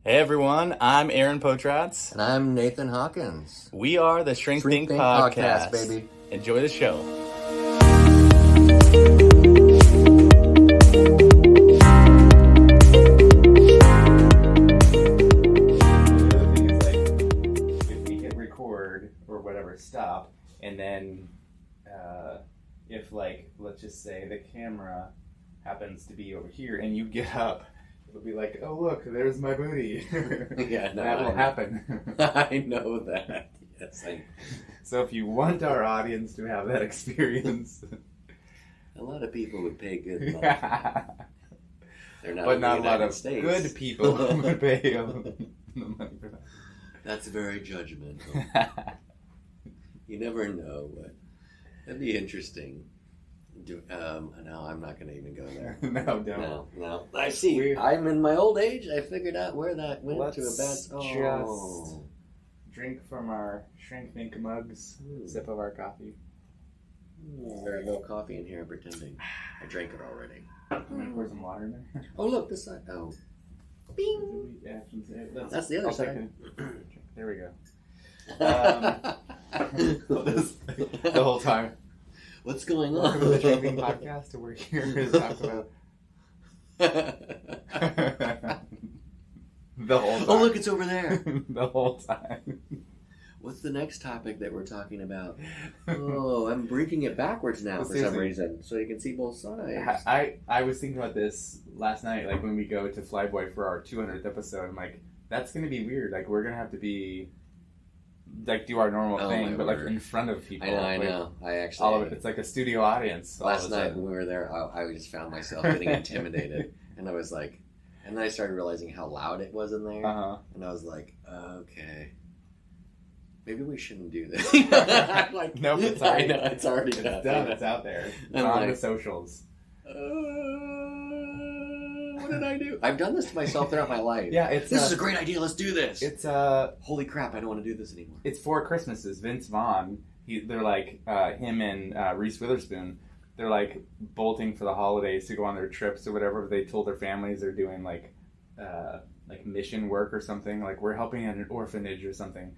Hey everyone, I'm Aaron Potratz. And I'm Nathan Hawkins. We are the Shrink Think Podcast. Baby. Enjoy the show. The other thing is, like, if we hit record or whatever, stop, and then if, like, let's just say the camera happens to be over here and you get up, it'll be like, oh look, there's my booty. Yeah, no, that will happen. I know that. Yes. So if you want our audience to have that experience, a lot of people would pay good money. They're not, but not a lot of States. Good people would pay the money for that. That's very judgmental. You never know. But that'd be interesting. No, I'm not going to even go there. No, don't. No. I see. I'm in my old age. I figured out where that went to a bad... Just drink from our Shrink Think mugs. Sip of our coffee. There's no coffee in here. I'm pretending. I drank it already. I'm going to pour some water in there. Oh, look, this side. Oh. Bing! That's the other side. There we go. The whole time. What's going on? Welcome to the Shrink Think Podcast, and we're here to talk about the whole time. Oh, look, it's over there. The whole time. What's the next topic that we're talking about? Oh, I'm breaking it backwards now for some reason, so you can see both sides. I was thinking about this last night, like when we go to Flyboy for our 200th episode. I'm like, that's going to be weird. Like, we're going to have to be, like, do our normal thing, but like in front of people. I know. I actually. All of it. It's like a studio audience. Last night when we were there, I just found myself getting intimidated, and I was like, and then I started realizing how loud it was in there, and I was like, okay. Maybe we shouldn't do this. Like, nope, it's already, I know, it's already done. It's out there. It's on the socials. What did I do? I've done this to myself throughout my life. Yeah, this is a great idea. Let's do this. It's holy crap! I don't want to do this anymore. It's 4 Christmases. Vince Vaughn. They're like him and Reese Witherspoon. They're like bolting for the holidays to go on their trips or whatever. They told their families they're doing like mission work or something. Like, we're helping at an orphanage or something.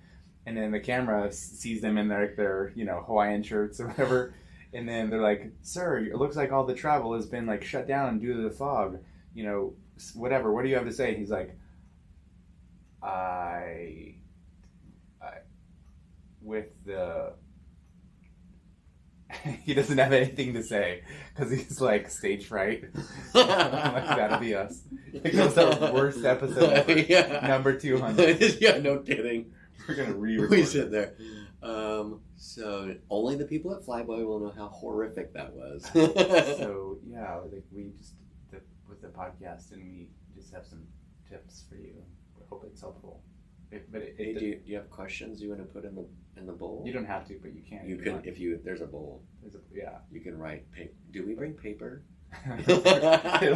And then the camera sees them in their Hawaiian shirts or whatever. And then they're like, sir, it looks like all the travel has been like shut down due to the fog. Whatever. What do you have to say? He's like, I with the... He doesn't have anything to say because he's like stage fright. Like, that'll be us. It goes the worst episode ever. Yeah. Number 200. Yeah, no kidding. We're going to re-record. We sit there. So only the people at Flyboy will know how horrific that was. So, yeah, like we just, with the podcast, and we just have some tips for you. I hope it's helpful. Do you have questions you want to put in the bowl? You don't have to, but you can. You can if there's a bowl. Yeah. You can write paper. Do we bring paper? It'll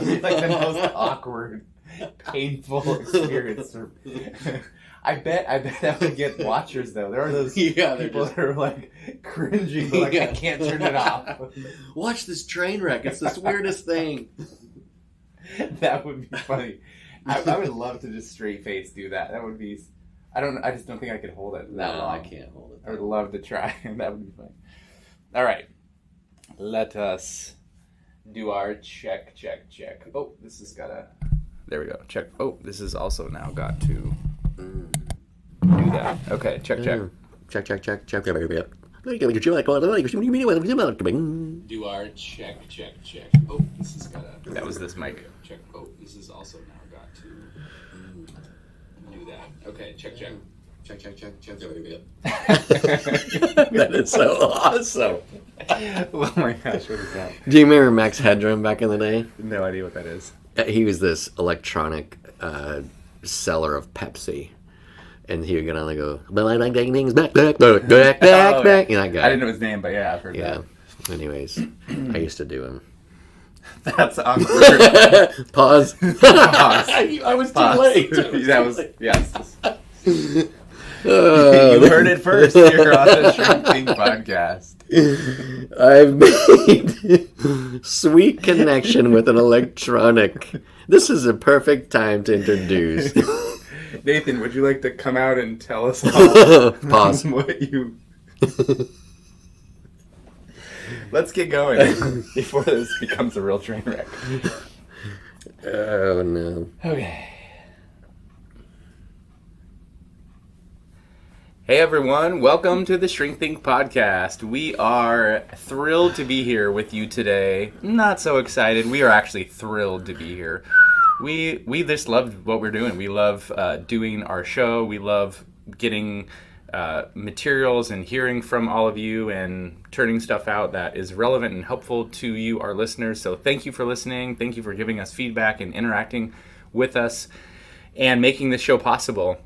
be like the most awkward, painful experience. I bet that would get watchers though. There are those people that are like cringing, like, I can't turn it off. Watch this train wreck. It's the weirdest thing. That would be funny. I would love to just straight face do that. That would be. I just don't think I could hold it that long. I can't hold it. I would love to try. That would be fun. All right, let us do our check. Oh, this has got a. There we go. Check. Oh, this has also now got to do that. Okay, check. Check. Do our check. Oh, this has got a. That was this mic. Check. Oh, this has also now got to do that. Okay, check. Check. That is so awesome. Oh my gosh, what is that? Do you remember Max Headroom back in the day? No idea what that is. He was this electronic seller of Pepsi. And he would get on and go, back. You know that guy. I didn't know his name, but yeah, I've heard that. Anyways, I used to do him. That's awkward. Pause. I was too late. That was, yes. You heard it first here on the Shrink Think Podcast. I've made sweet connection with an electronic. This is a perfect time to introduce Nathan, would you like to come out and tell us all Pause. what you... Let's get going before this becomes a real train wreck. Oh, no. Okay. Hey everyone, welcome to the Shrink Think podcast. We are thrilled to be here with you today. Not so excited. We are actually thrilled to be here. We just love what we're doing. We love doing our show. We love getting materials and hearing from all of you and turning stuff out that is relevant and helpful to you, our listeners. So thank you for listening. Thank you for giving us feedback and interacting with us and making this show possible.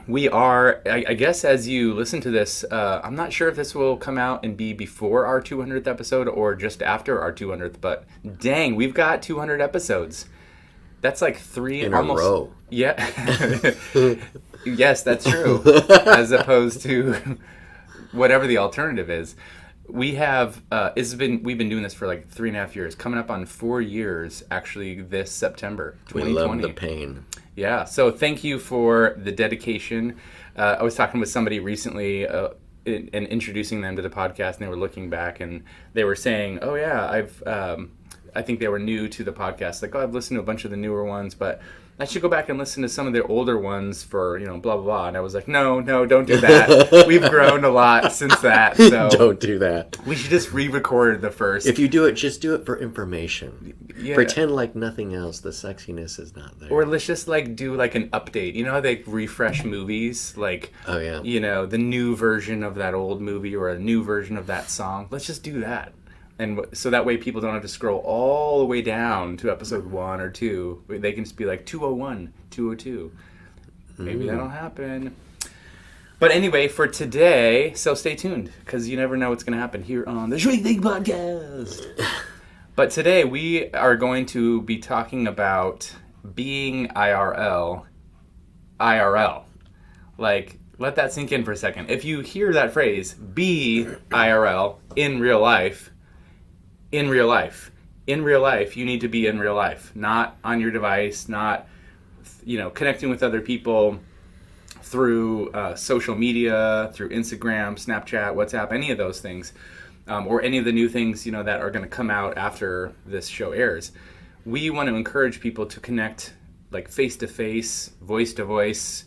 We are, I guess as you listen to this, I'm not sure if this will come out and be before our 200th episode or just after our 200th, but dang, we've got 200 episodes. That's like three in almost, a row. Yeah. Yes, that's true. As opposed to whatever the alternative is. We have, we've been doing this for like 3.5 years, coming up on 4 years actually this September, 2020. We love the pain. Yeah, so thank you for the dedication. I was talking with somebody recently and introducing them to the podcast, and they were looking back and they were saying, "Oh yeah, I think they were new to the podcast. Like, oh, I've listened to a bunch of the newer ones, but I should go back and listen to some of the older ones for, blah, blah, blah." And I was like, no, don't do that. We've grown a lot since that. So don't do that. We should just re-record the first. If you do it, just do it for information. Yeah. Pretend like nothing else. The sexiness is not there. Or let's just do an update. You know how they refresh movies? Oh, yeah. The new version of that old movie or a new version of that song. Let's just do that. And so that way people don't have to scroll all the way down to episode 1 or 2. They can just be like 201, 202. Maybe that'll happen. But anyway, for today, so stay tuned, because you never know what's going to happen here on the Shrink Think podcast. But today we are going to be talking about being IRL. Let that sink in for a second. If you hear that phrase, be IRL, in real life, you need to be in real life, not on your device, not, connecting with other people through social media, through Instagram, Snapchat, WhatsApp, any of those things, or any of the new things, that are going to come out after this show airs. We want to encourage people to connect face-to-face, voice-to-voice,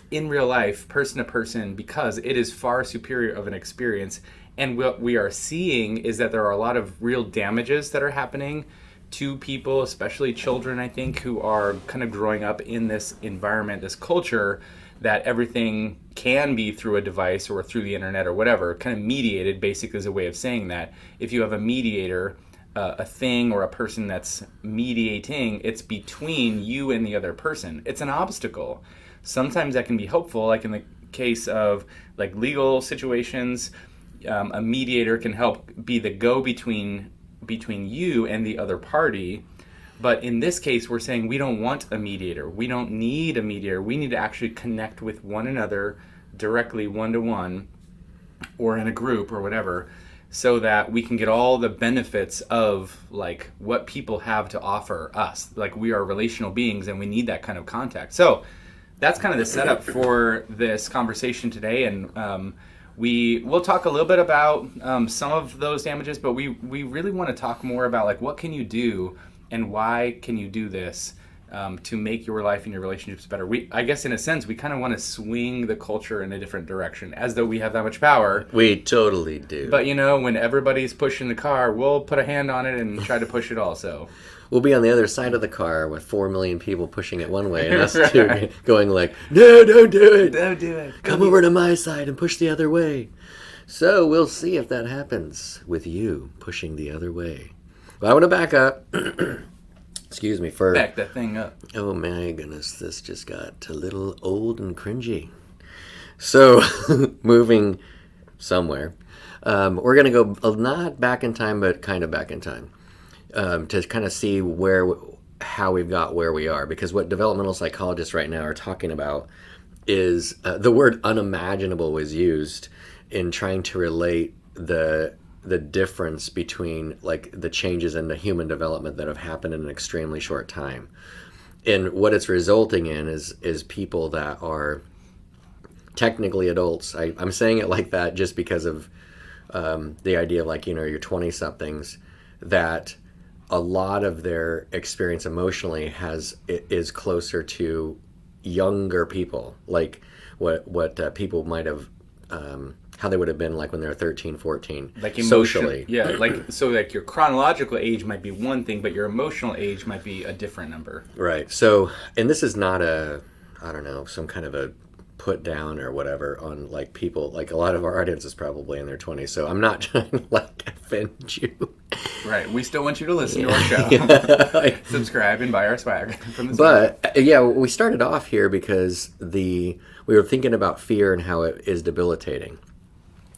in real life, person-to-person, because it is far superior of an experience. And what we are seeing is that there are a lot of real damages that are happening to people, especially children, I think, who are kind of growing up in this environment, this culture, that everything can be through a device or through the internet or whatever, kind of mediated, basically, is a way of saying that. If you have a mediator, a thing or a person that's mediating, it's between you and the other person. It's an obstacle. Sometimes that can be helpful, like in the case of legal situations. A mediator can help be the go-between you and the other party. But in this case, we're saying we don't want a mediator. We don't need a mediator. We need to actually connect with one another directly, one-to-one, or in a group or whatever, so that we can get all the benefits of what people have to offer us. We are relational beings and we need that kind of contact. So that's kind of the setup for this conversation today. And we'll talk a little bit about some of those damages, but we really want to talk more about what can you do and why can you do this to make your life and your relationships better. I guess in a sense, we kind of want to swing the culture in a different direction, as though we have that much power. We totally do. But when everybody's pushing the car, we'll put a hand on it and try to push it also. We'll be on the other side of the car with 4 million people pushing it one way, and us two going no, don't do it. Don't do it. Come over to my side and push the other way. So we'll see if that happens with you pushing the other way. Well, I want to back up. Excuse me, first. Back that thing up. Oh my goodness, this just got a little old and cringy. So, moving somewhere. We're going to go not back in time, but kind of back in time. To kind of see how we've got where we are, because what developmental psychologists right now are talking about is the word unimaginable was used in trying to relate the difference between the changes in the human development that have happened in an extremely short time. And what it's resulting in is people that are technically adults. I'm saying it like that just because of the idea of, like, your 20-somethings, that a lot of their experience emotionally is closer to younger people, like what people might have, how they would have been like when they were 13, 14, like socially. Yeah, like your chronological age might be one thing, but your emotional age might be a different number. Right. So, and this is not I don't know, some kind of a put down or whatever on like people, like a lot of our audience is probably in their 20s, so I'm not trying to like offend you. Right. We still want you to listen to our show. Subscribe and buy our swag from the store. But yeah, we started off here because we were thinking about fear and how it is debilitating.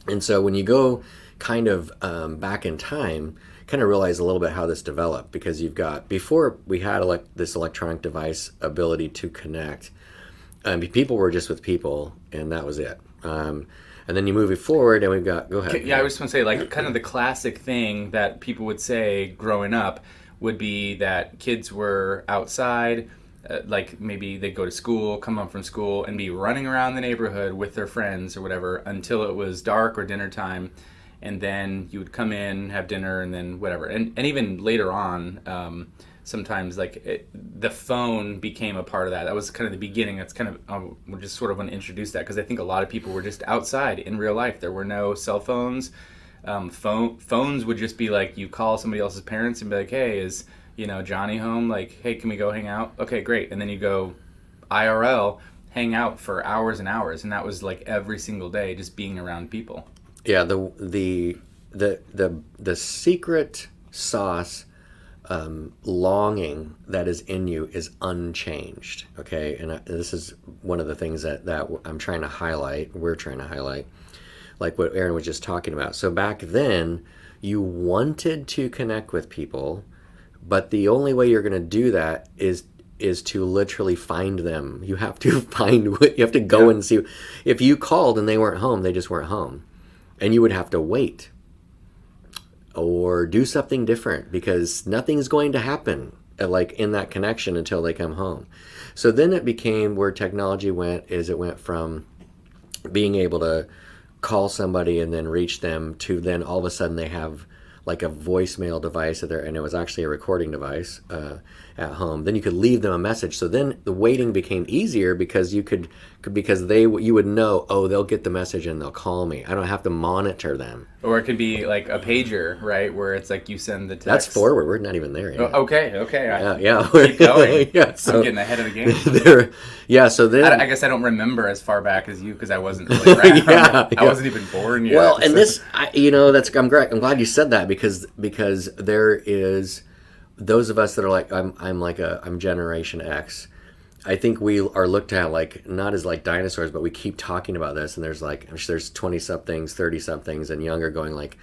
And so when you go kind of back in time, kind of realize a little bit how this developed, because you've got, before we had this electronic device ability to connect, people were just with people, and that was it. And then you move it forward, and we've got, go ahead. Yeah, I was just want to say, like, kind of the classic thing that people would say growing up would be that kids were outside, like maybe they'd go to school, come home from school, and be running around the neighborhood with their friends or whatever until it was dark or dinner time. And then you would come in, have dinner, and then whatever. And even later on, sometimes the phone became a part of that. That was kind of the beginning. That's kind of, we just sort of want to introduce that, because I think a lot of people were just outside in real life. There were no cell phones. Phones would just be like, you call somebody else's parents and be like, hey, is Johnny home? Like, hey, can we go hang out? Okay, great. And then you go IRL, hang out for hours and hours, and that was like every single day, just being around people. Yeah, the secret sauce longing that is in you is unchanged. Okay, and this is one of the things that I'm trying to highlight. We're trying to highlight, like what Aaron was just talking about. So back then, you wanted to connect with people, but the only way you're going to do that is to literally find them. You have to go and see. If you called and they weren't home, they just weren't home. And you would have to wait or do something different, because nothing's going to happen like in that connection until they come home. So then it became where technology went, is it went from being able to call somebody and then reach them to then all of a sudden they have like a voicemail device there, and it was actually a recording device at home. Then you could leave them a message. So then the waiting became easier, because you would know, oh, they'll get the message and they'll call me. I don't have to monitor them. Or it could be like a pager, right, where it's like you send the text. That's forward. We're not even there yet. Oh, okay. Yeah. Keep going. Yeah, so I'm getting ahead of the game. So then I guess I don't remember as far back as you, because I wasn't really around. I wasn't even born yet. Well, and this, I'm glad you said that, because there is those of us that are like, I'm Generation X. I think we are looked at like, not as like dinosaurs, but we keep talking about this, and there's 20-somethings, 30-somethings, and younger going like,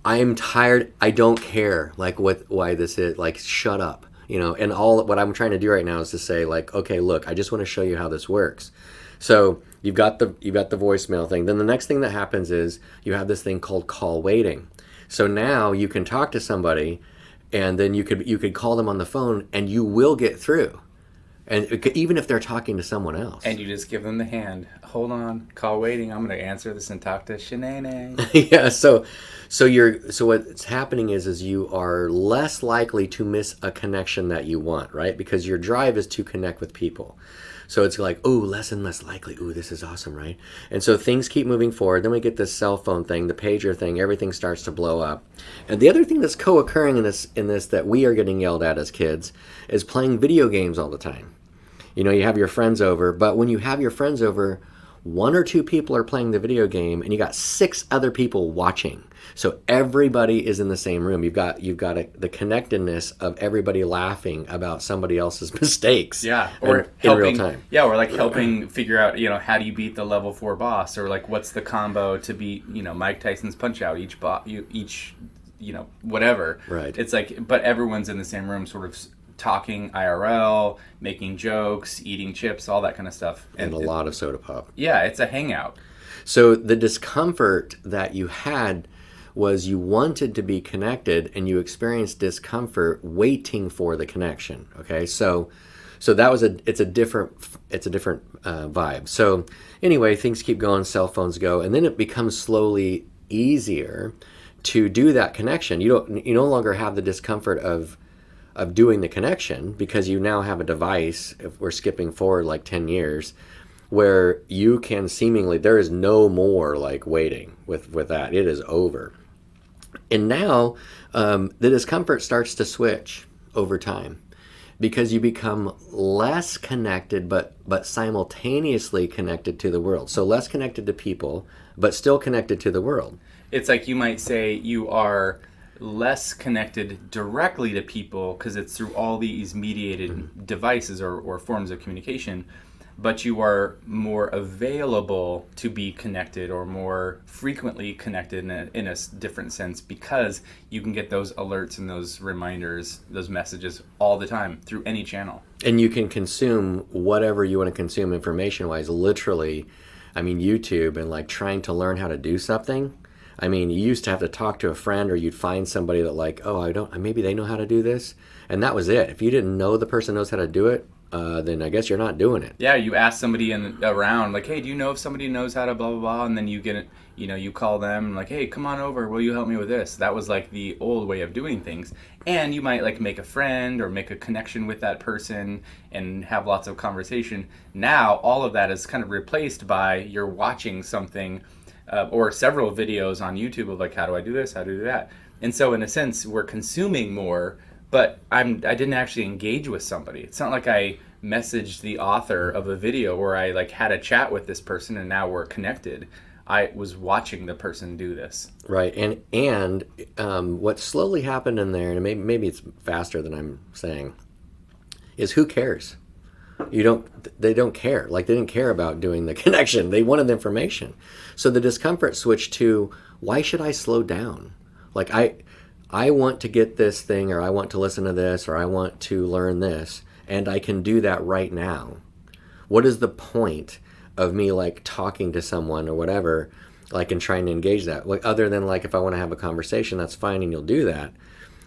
I'm tired, I don't care, like why this is, like, shut up, and all what I'm trying to do right now is to say like, okay, look, I just want to show you how this works. So you've got the voicemail thing. Then the next thing that happens is you have this thing called call waiting. So now you can talk to somebody, and then you could call them on the phone, and you will get through. And even if they're talking to someone else. And you just give them the hand. Hold on, call waiting. I'm going to answer this and talk to Shanae. Yeah, so what's happening is you are less likely to miss a connection that you want, right? Because your drive is to connect with people. So it's like, oh, less and less likely. Ooh, this is awesome, right? And so things keep moving forward. Then we get this cell phone thing, the pager thing. Everything starts to blow up. And the other thing that's co-occurring in this that we are getting yelled at as kids is playing video games all the time. You have your friends over, but when you have your friends over, 1 or 2 people are playing the video game, and you got 6 other people watching. So everybody is in the same room. You've got the connectedness of everybody laughing about somebody else's mistakes. Yeah, or in real time. Yeah, or like helping figure out, how do you beat the level 4 boss, or like what's the combo to beat, Mike Tyson's Punch Out, each whatever. Right. It's like, but everyone's in the same room, sort of talking IRL, making jokes, eating chips, all that kind of stuff. And a lot of soda pop. Yeah, it's a hangout. So the discomfort that you had was you wanted to be connected, and you experienced discomfort waiting for the connection. Okay, so So it's a different vibe. So anyway, things keep going, cell phones go, and then it becomes slowly easier to do that connection. You no longer have the discomfort of doing the connection because you now have a device. If we're skipping forward like 10 years, where you can seemingly, there is no more like waiting with that. It is over. And now the discomfort starts to switch over time because you become less connected but simultaneously connected to the world. So less connected to people but still connected to the world. It's like you might say you are less connected directly to people because it's through all these mediated devices or forms of communication, but you are more available to be connected or more frequently connected in a different sense because you can get those alerts and those reminders, those messages all the time through any channel. And you can consume whatever you want to consume information-wise, literally. I mean, YouTube and like trying to learn how to do something. I mean, you used to have to talk to a friend or you'd find somebody that like, oh, maybe they know how to do this. And that was it. If you didn't know the person knows how to do it, then I guess you're not doing it. Yeah, you ask somebody around, like, hey, do you know if somebody knows how to blah, blah, blah? And then you get it, you call them, like, hey, come on over, will you help me with this? That was like the old way of doing things. And you might like make a friend or make a connection with that person and have lots of conversation. Now, all of that is kind of replaced by you're watching something or several videos on YouTube of like, how do I do this? How do I do that? And so in a sense, we're consuming more, but I didn't actually engage with somebody. It's not like I messaged the author of a video where I like had a chat with this person and now we're connected. I was watching the person do this. Right. And what slowly happened in there, and maybe it's faster than I'm saying, is who cares? They don't care. Like they didn't care about doing the connection. They wanted the information. So the discomfort switched to, why should I slow down? Like I want to get this thing, or I want to listen to this, or I want to learn this, and I can do that right now. What is the point of me like talking to someone or whatever, like and trying to engage that? Like other than like if I want to have a conversation, that's fine and you'll do that.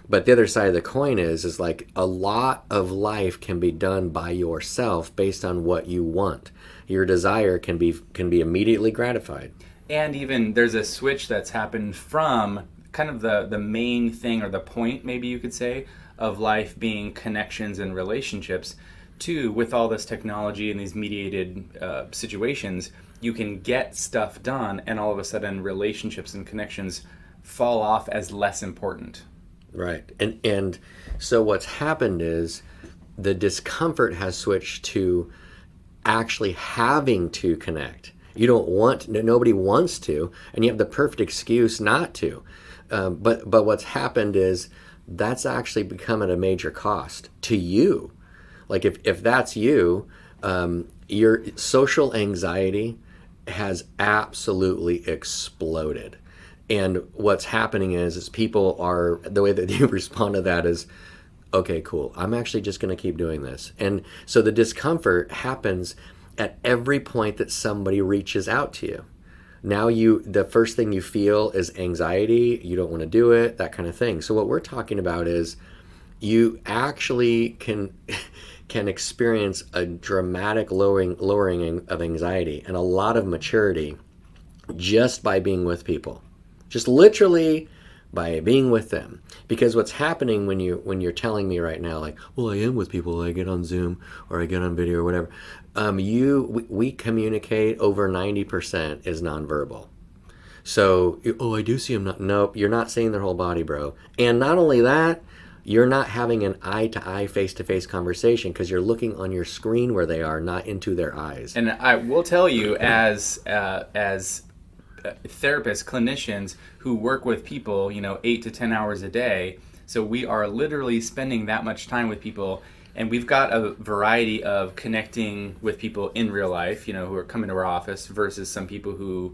But the other side of the coin is like a lot of life can be done by yourself based on what you want. Your desire can be immediately gratified. And even there's a switch that's happened from kind of the main thing, or the point, maybe you could say, of life being connections and relationships, to with all this technology and these mediated situations, you can get stuff done, and all of a sudden relationships and connections fall off as less important. Right. And so what's happened is the discomfort has switched to actually having to connect. You don't want, nobody wants to, and you have the perfect excuse not to. But what's happened is that's actually become at a major cost to you. Like if that's you, your social anxiety has absolutely exploded. And what's happening is people are, the way that you respond to that is, okay, cool, I'm actually just going to keep doing this. And so the discomfort happens at every point that somebody reaches out to you. Now the first thing you feel is anxiety, you don't want to do it, that kind of thing. So what we're talking about is you actually can experience a dramatic lowering of anxiety and a lot of maturity just by being with people. Just literally by being with them. Because what's happening when you're telling me right now, like, well, I am with people, I get on Zoom or I get on video or whatever, we communicate over 90% is nonverbal. So, I do see them. Nope, you're not seeing their whole body, bro. And not only that, you're not having an eye-to-eye, face-to-face conversation because you're looking on your screen where they are, not into their eyes. And I will tell you, as therapists, clinicians who work with people, 8 to 10 hours a day, so we are literally spending that much time with people, and we've got a variety of connecting with people in real life, who are coming to our office, versus some people who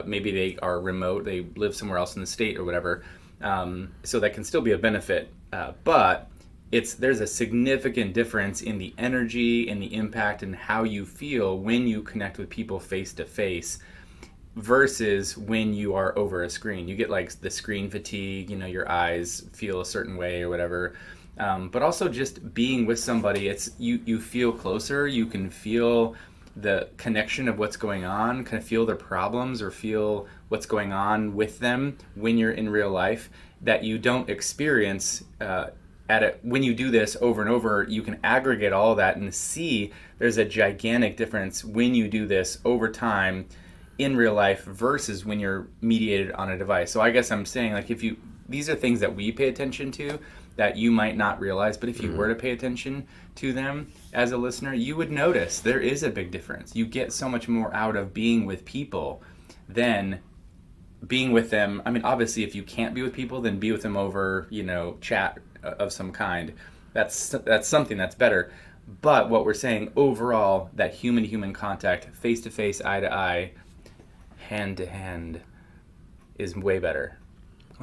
maybe they are remote, they live somewhere else in the state or whatever, so that can still be a benefit, but there's a significant difference in the energy and the impact and how you feel when you connect with people face to face versus when you are over a screen. You get like the screen fatigue, your eyes feel a certain way or whatever. But also just being with somebody, it's you feel closer. You can feel the connection of what's going on, kind of feel their problems or feel what's going on with them when you're in real life that you don't experience when you do this over and over. You can aggregate all that and see there's a gigantic difference when you do this over time in real life versus when you're mediated on a device. So I guess I'm saying, like, these are things that we pay attention to that you might not realize, but if you were to pay attention to them as a listener, you would notice there is a big difference. You get so much more out of being with people than being with them. I mean, obviously, if you can't be with people, then be with them over, chat of some kind. That's something that's better. But what we're saying overall, that human-to-human contact, face-to-face, eye-to-eye, hand-to-hand, is way better.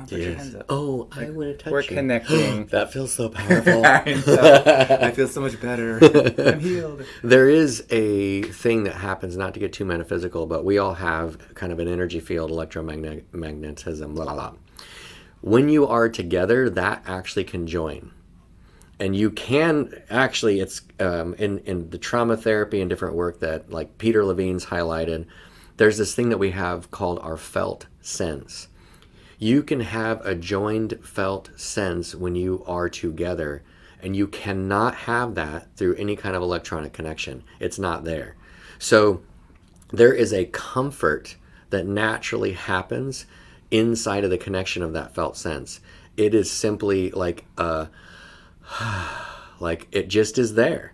Yes. Oh, I want to touch We're you. connecting. That feels so powerful. I feel so much better. I'm healed. There is a thing that happens, not to get too metaphysical, but we all have kind of an energy field, electromagnetism, blah, blah, blah. When you are together, that actually can join. And you can actually, it's in the trauma therapy and different work that like Peter Levine's highlighted, there's this thing that we have called our felt sense. You can have a joined felt sense when you are together, and you cannot have that through any kind of electronic connection. It's not there. So there is a comfort that naturally happens inside of the connection of that felt sense. It is simply like like it just is there,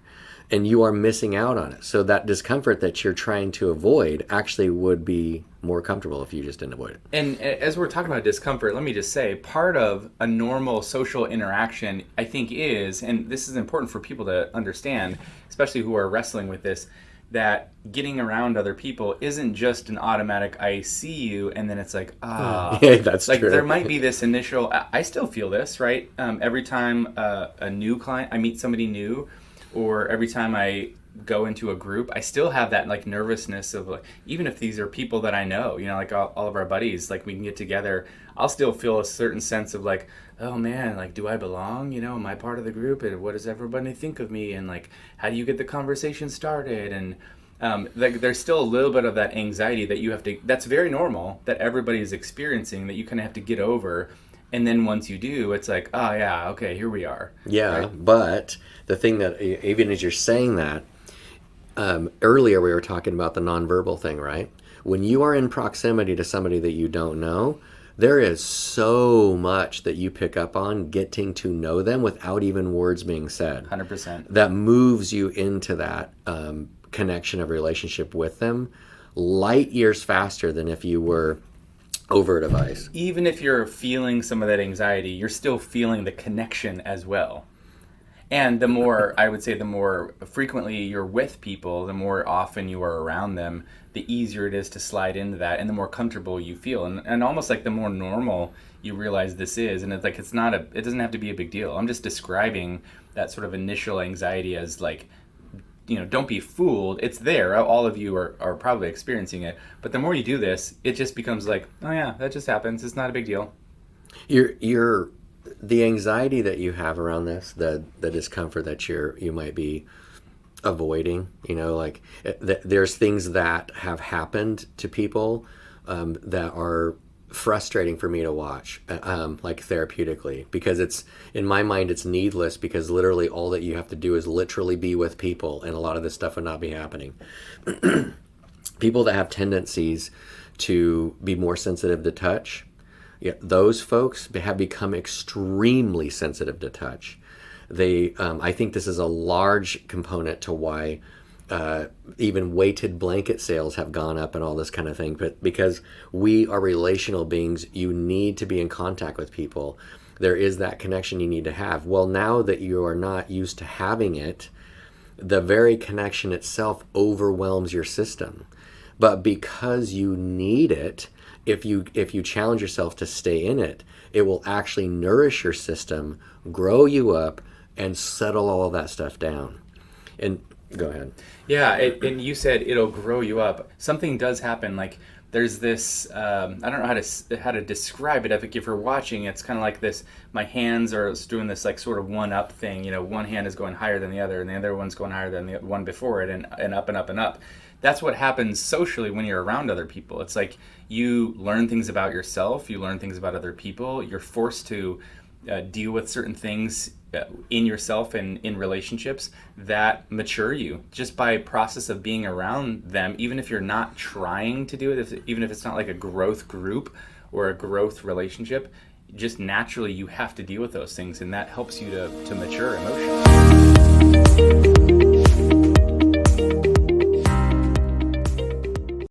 and you are missing out on it. So that discomfort that you're trying to avoid actually would be more comfortable if you just didn't avoid it. And as we're talking about discomfort, let me just say, part of a normal social interaction, I think, is, and this is important for people to understand, especially who are wrestling with this, that getting around other people isn't just an automatic I see you and then it's like, yeah, that's like true. There might be this initial, I still feel this, right? Every time a new client, I meet somebody new, or every time I go into a group, I still have that like nervousness of like, even if these are people that I know, like all of our buddies, like we can get together, I'll still feel a certain sense of like, oh man, like, do I belong? Am I part of the group? And what does everybody think of me? And like, how do you get the conversation started? And like, there's still a little bit of that anxiety that you have to, that's very normal, that everybody is experiencing, that you kind of have to get over. And then once you do, it's like, oh yeah, okay, here we are. Yeah, right? But the thing that, even as you're saying that, earlier we were talking about the nonverbal thing, right? When you are in proximity to somebody that you don't know, there is so much that you pick up on getting to know them without even words being said. 100%. That moves you into that connection of relationship with them light years faster than if you were over a device. Even if you're feeling some of that anxiety, you're still feeling the connection as well. And the more, I would say, the more frequently you're with people, the more often you are around them, the easier it is to slide into that, and the more comfortable you feel. And almost like the more normal you realize this is, and it's like, it doesn't have to be a big deal. I'm just describing that sort of initial anxiety as like, don't be fooled. It's there. All of you are probably experiencing it. But the more you do this, it just becomes like, oh yeah, that just happens. It's not a big deal. The anxiety that you have around this, the discomfort that you might be avoiding, like there's things that have happened to people that are frustrating for me to watch, like therapeutically, because it's, in my mind, it's needless, because literally all that you have to do is literally be with people, and a lot of this stuff would not be happening. People that have tendencies to be more sensitive to touch, yeah, those folks have become extremely sensitive to touch. I think this is a large component to why even weighted blanket sales have gone up and all this kind of thing. But because we are relational beings, you need to be in contact with people. There is that connection you need to have. Well, now that you are not used to having it, the very connection itself overwhelms your system. But because you need it, if you challenge yourself to stay in it, it will actually nourish your system, grow you up, and settle all of that stuff down. And go ahead. Yeah, and you said it'll grow you up. Something does happen. Like there's this I don't know how to describe it. I think if you're watching, it's kind of like this. My hands are doing this like sort of one up thing. You know, one hand is going higher than the other, and the other one's going higher than the one before it, and up and up and up. That's what happens socially when you're around other people. It's like you learn things about yourself, you learn things about other people. You're forced to deal with certain things in yourself and in relationships that mature you just by process of being around them, even if you're not trying to do it, even if it's not like a growth group or a growth relationship. Just naturally you have to deal with those things, and that helps you to mature emotionally.